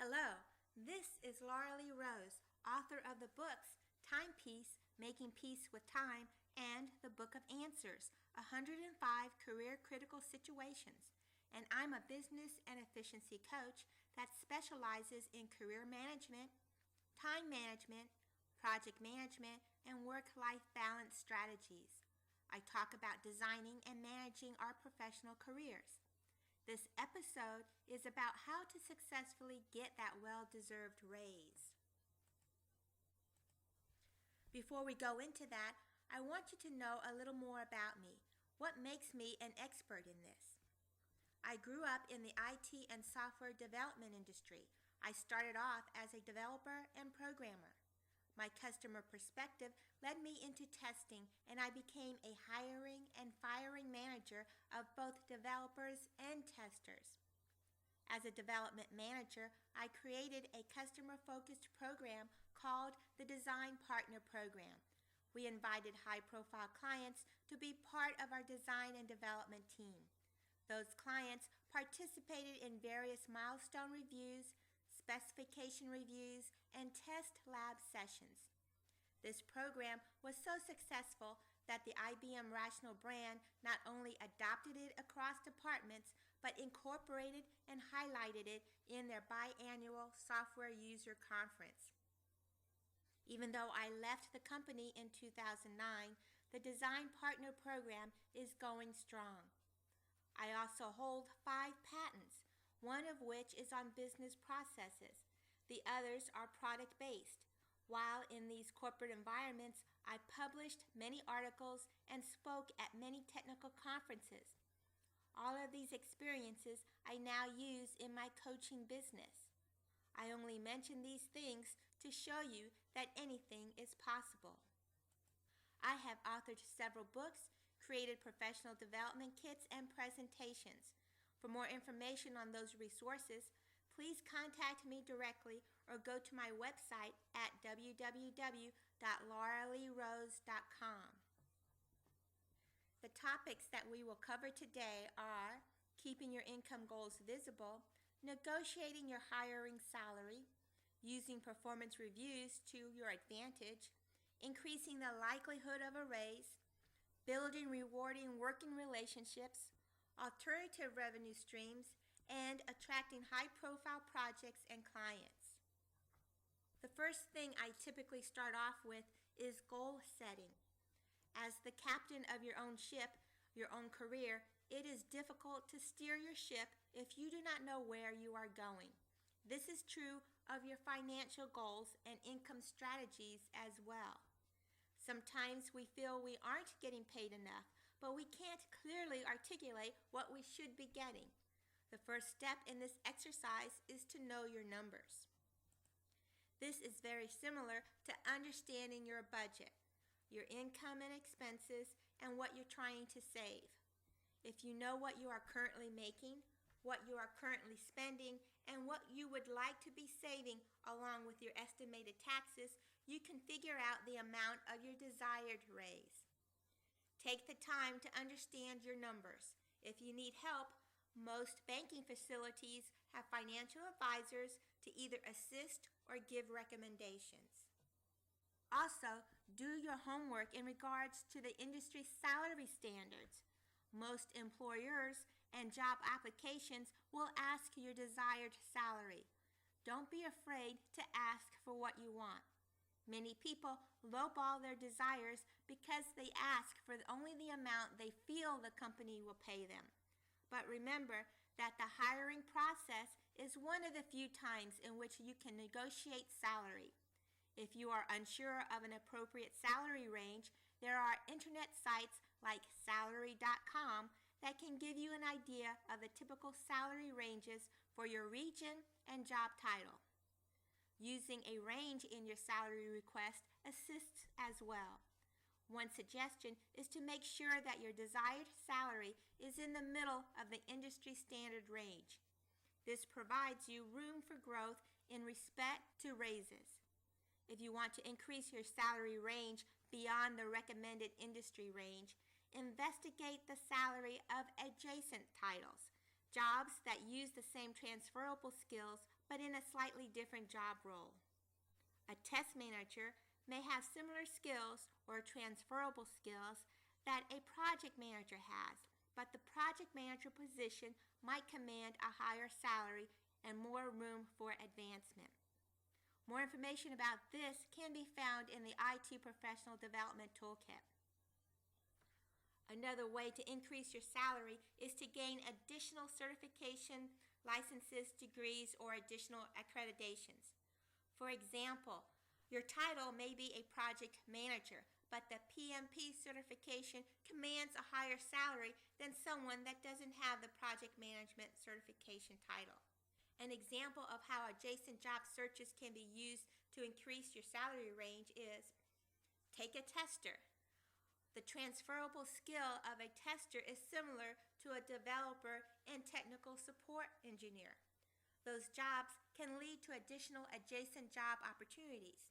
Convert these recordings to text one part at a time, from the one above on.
Hello, this is Laura Lee Rose, author of the books Timepiece, Making Peace with Time, and the Book of Answers, 105 Career Critical Situations. And I'm a business and efficiency coach that specializes in career management, time management, project management, and work-life balance strategies. I talk about designing and managing our professional careers. This episode is about how to successfully get that well-deserved raise. Before we go into that, I want you to know a little more about me. What makes me an expert in this? I grew up in the IT and software development industry. I started off as a developer and programmer. My customer perspective led me into testing, and I became a hiring and firing manager of both developers and testers. As a development manager, I created a customer-focused program called the Design Partner Program. We invited high-profile clients to be part of our design and development team. Those clients participated in various milestone reviews, specification reviews, and test lab sessions. This program was so successful that the IBM Rational brand not only adopted it across departments, but incorporated and highlighted it in their biannual software user conference. Even though I left the company in 2009, the Design Partner Program is going strong. I also hold 5 patents, one of which is on business processes. The others are product-based. While in these corporate environments, I published many articles and spoke at many technical conferences. All of these experiences I now use in my coaching business. I only mention these things to show you that anything is possible. I have authored several books, created professional development kits and presentations. For more information on those resources, please contact me directly or go to my website at www.lauraleerose.com. The topics that we will cover today are keeping your income goals visible, negotiating your hiring salary, using performance reviews to your advantage, increasing the likelihood of a raise, building rewarding working relationships, alternative revenue streams, and attracting high-profile projects and clients. The first thing I typically start off with is goal setting. As the captain of your own ship, your own career, it is difficult to steer your ship if you do not know where you are going. This is true of your financial goals and income strategies as well. Sometimes we feel we aren't getting paid enough, but we can't clearly articulate what we should be getting. The first step in this exercise is to know your numbers. This is very similar to understanding your budget, your income and expenses, and what you're trying to save. If you know what you are currently making, what you are currently spending, and what you would like to be saving along with your estimated taxes, you can figure out the amount of your desired raise. Take the time to understand your numbers. If you need help, most banking facilities have financial advisors to either assist or give recommendations. Also, do your homework in regards to the industry salary standards. Most employers and job applications will ask your desired salary. Don't be afraid to ask for what you want. Many people lowball their desires because they ask for only the amount they feel the company will pay them. But remember that the hiring process is one of the few times in which you can negotiate salary. If you are unsure of an appropriate salary range, there are internet sites like salary.com that can give you an idea of the typical salary ranges for your region and job title. Using a range in your salary request assists as well. One suggestion is to make sure that your desired salary is in the middle of the industry standard range. This provides you room for growth in respect to raises. If you want to increase your salary range beyond the recommended industry range, investigate the salary of adjacent titles. Jobs that use the same transferable skills but in a slightly different job role. A test manager may have similar skills or transferable skills that a project manager has, but the project manager position might command a higher salary and more room for advancement. More information about this can be found in the IT Professional Development Toolkit. Another way to increase your salary is to gain additional certification, licenses, degrees, or additional accreditations. For example, your title may be a project manager, but the PMP certification commands a higher salary than someone that doesn't have the project management certification title. An example of how adjacent job searches can be used to increase your salary range is: take a tester. The transferable skill of a tester is similar to a developer and technical support engineer. Those jobs can lead to additional adjacent job opportunities.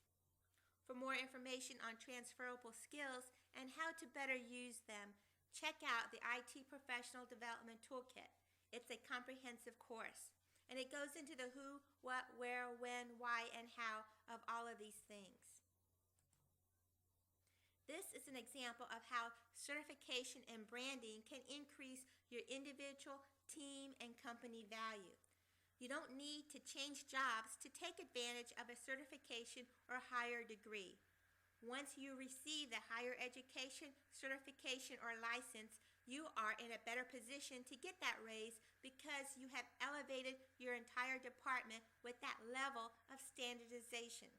For more information on transferable skills and how to better use them, check out the IT Professional Development Toolkit. It's a comprehensive course, and it goes into the who, what, where, when, why, and how of all of these things. This is an example of how certification and branding can increase your individual, team, and company value. You don't need to change jobs to take advantage of a certification or higher degree. Once you receive the higher education, certification, or license, you are in a better position to get that raise because you have elevated your entire department with that level of standardization.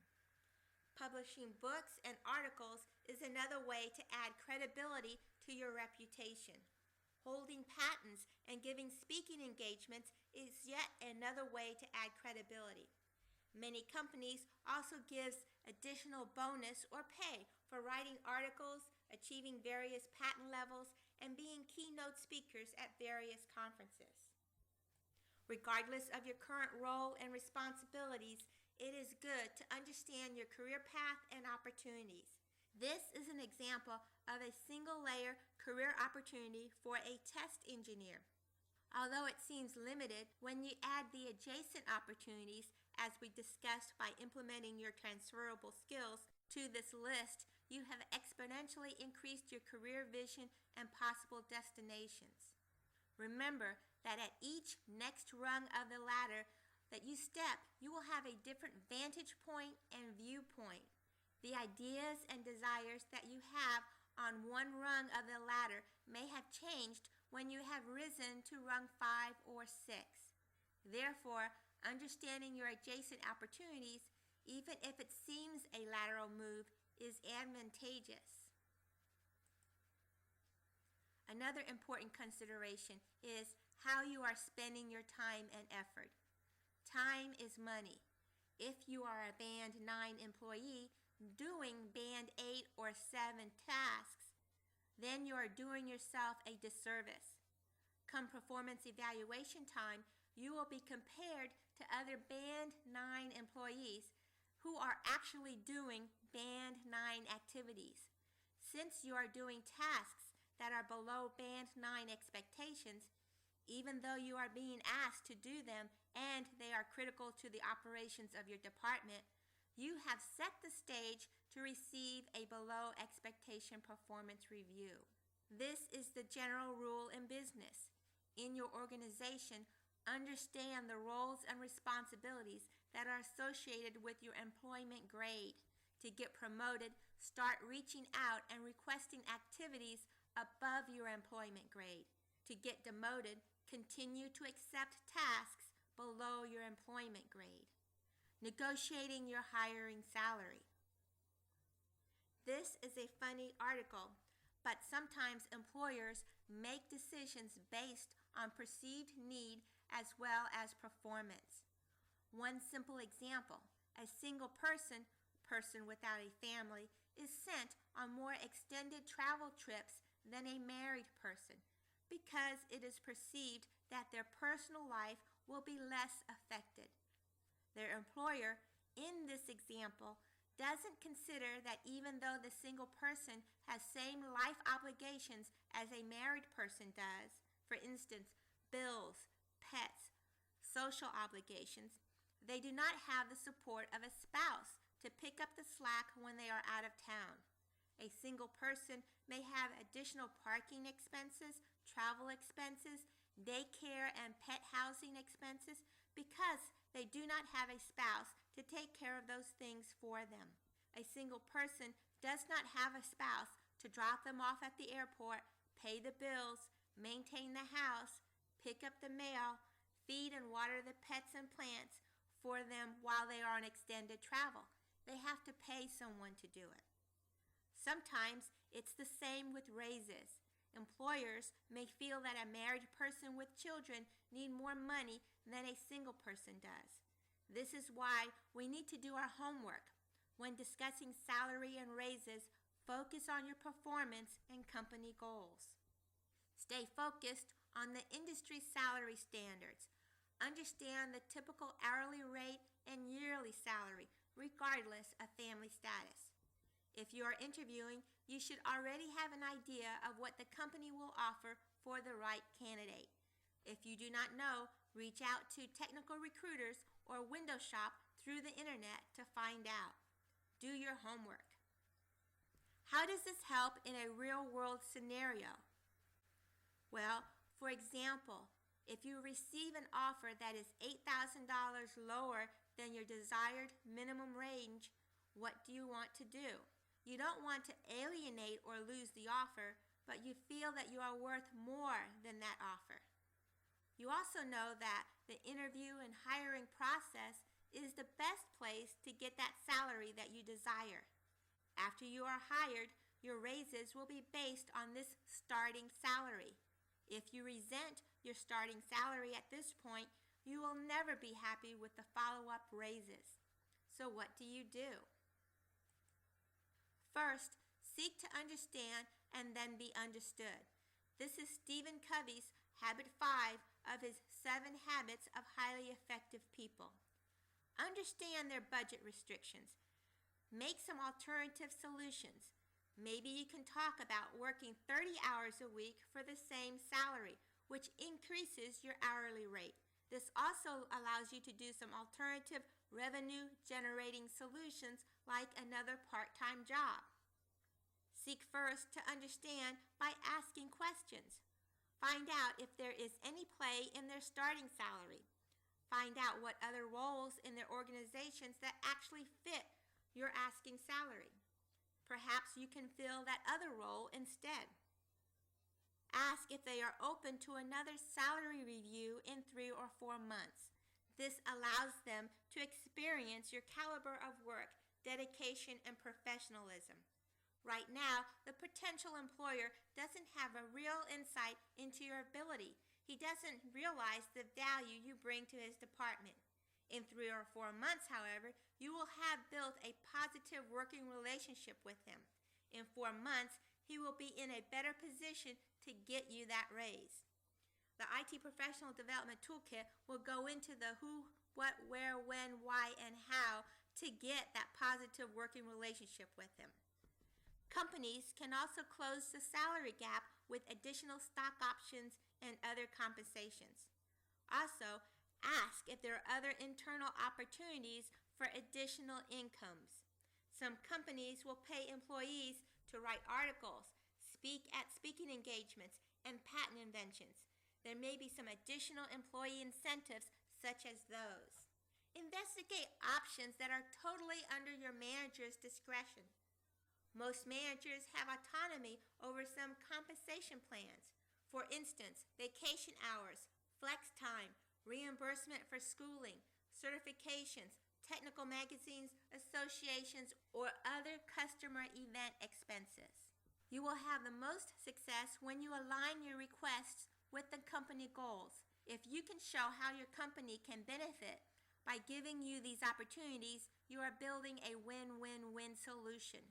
Publishing books and articles is another way to add credibility to your reputation. Holding patents and giving speaking engagements is yet another way to add credibility. Many companies also give additional bonus or pay for writing articles, achieving various patent levels, and being keynote speakers at various conferences. Regardless of your current role and responsibilities, it is good to understand your career path and opportunities. This is an example of a single-layer career opportunity for a test engineer. Although it seems limited, when you add the adjacent opportunities, as we discussed by implementing your transferable skills to this list, you have exponentially increased your career vision and possible destinations. Remember that at each next rung of the ladder that you step, you will have a different vantage point and viewpoint. The ideas and desires that you have on one rung of the ladder may have changed when you have risen to rung 5 or 6. Therefore, understanding your adjacent opportunities, even if it seems a lateral move, is advantageous. Another important consideration is how you are spending your time and effort. Time is money. If you are a Band 9 employee doing Band 8 or 7 tasks, then you are doing yourself a disservice. Come performance evaluation time, you will be compared to other Band 9 employees who are actually doing Band 9 activities. Since you are doing tasks that are below Band 9 expectations, even though you are being asked to do them and they are critical to the operations of your department, you have set the stage to receive a below expectation performance review. This is the general rule in business. In your organization, understand the roles and responsibilities that are associated with your employment grade. To get promoted, start reaching out and requesting activities above your employment grade. To get demoted, continue to accept tasks below your employment grade. Negotiating your hiring salary. This is a funny article, but sometimes employers make decisions based on perceived need as well as performance. One simple example: a single person without a family, is sent on more extended travel trips than a married person because it is perceived that their personal life will be less affected. Their employer, in this example, doesn't consider that even though the single person has same life obligations as a married person does, for instance, bills, pets, social obligations, they do not have the support of a spouse to pick up the slack when they are out of town. A single person may have additional parking expenses, travel expenses, daycare and pet housing expenses because they do not have a spouse to take care of those things for them. A single person does not have a spouse to drop them off at the airport, pay the bills, maintain the house, pick up the mail, feed and water the pets and plants for them while they are on extended travel. They have to pay someone to do it. Sometimes it's the same with raises. Employers may feel that a married person with children need more money than a single person does. This is why we need to do our homework. When discussing salary and raises, focus on your performance and company goals. Stay focused on the industry salary standards. Understand the typical hourly rate and yearly salary, regardless of family status. If you are interviewing, you should already have an idea of what the company will offer for the right candidate. If you do not know, reach out to technical recruiters or window shop through the internet to find out. Do your homework. How does this help in a real-world scenario? Well, for example, if you receive an offer that is $8,000 lower than your desired minimum range, what do you want to do? You don't want to alienate or lose the offer, but you feel that you are worth more than that offer. You also know that the interview and hiring process is the best place to get that salary that you desire. After you are hired, your raises will be based on this starting salary. If you resent your starting salary at this point, you will never be happy with the follow-up raises. So what do? First, seek to understand and then be understood. This is Stephen Covey's Habit 5 of his 7 Habits of Highly Effective People. Understand their budget restrictions. Make some alternative solutions. Maybe you can talk about working 30 hours a week for the same salary, which increases your hourly rate. This also allows you to do some alternative revenue-generating solutions like another part-time job. Seek first to understand by asking questions. Find out if there is any play in their starting salary. Find out what other roles in their organizations that actually fit your asking salary. Perhaps you can fill that other role instead. Ask if they are open to another salary review in 3 or 4 months. This allows them to experience your caliber of work, dedication, and professionalism. Right now, the potential employer doesn't have a real insight into your ability. He doesn't realize the value you bring to his department. In 3 or 4 months, however, you will have built a positive working relationship with him. In 4 months, he will be in a better position to get you that raise. The IT Professional Development Toolkit will go into the who, what, where, when, why, and how to get that positive working relationship with him. Companies can also close the salary gap with additional stock options and other compensations. Also, ask if there are other internal opportunities for additional incomes. Some companies will pay employees to write articles, speak at speaking engagements, and patent inventions. There may be some additional employee incentives such as those. Investigate options that are totally under your manager's discretion. Most managers have autonomy over some compensation plans. For instance, vacation hours, flex time, reimbursement for schooling, certifications, technical magazines, associations, or other customer event expenses. You will have the most success when you align your requests with the company goals. If you can show how your company can benefit by giving you these opportunities, you are building a win-win-win solution.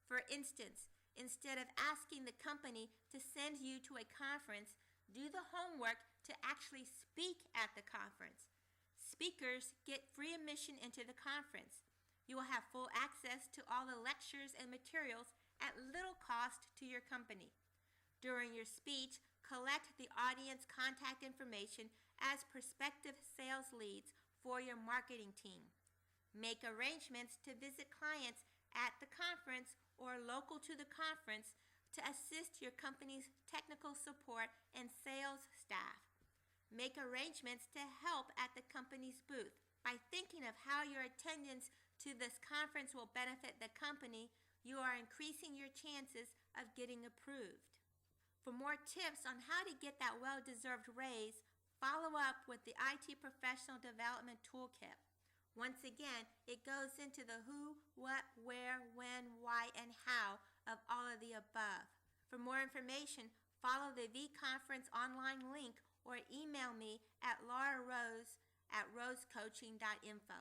For instance, instead of asking the company to send you to a conference, do the homework to actually speak at the conference. Speakers get free admission into the conference. You will have full access to all the lectures and materials at little cost to your company. During your speech, collect the audience contact information as prospective sales leads for your marketing team. Make arrangements to visit clients at the conference or local to the conference to assist your company's technical support and sales staff. Make arrangements to help at the company's booth. By thinking of how your attendance to this conference will benefit the company, you are increasing your chances of getting approved. For more tips on how to get that well-deserved raise, follow up with the IT Professional Development Toolkit. Once again, it goes into the who, what, where, when, why, and how of all of the above. For more information, follow the vConference online link or email me at laurarose@rosecoaching.info.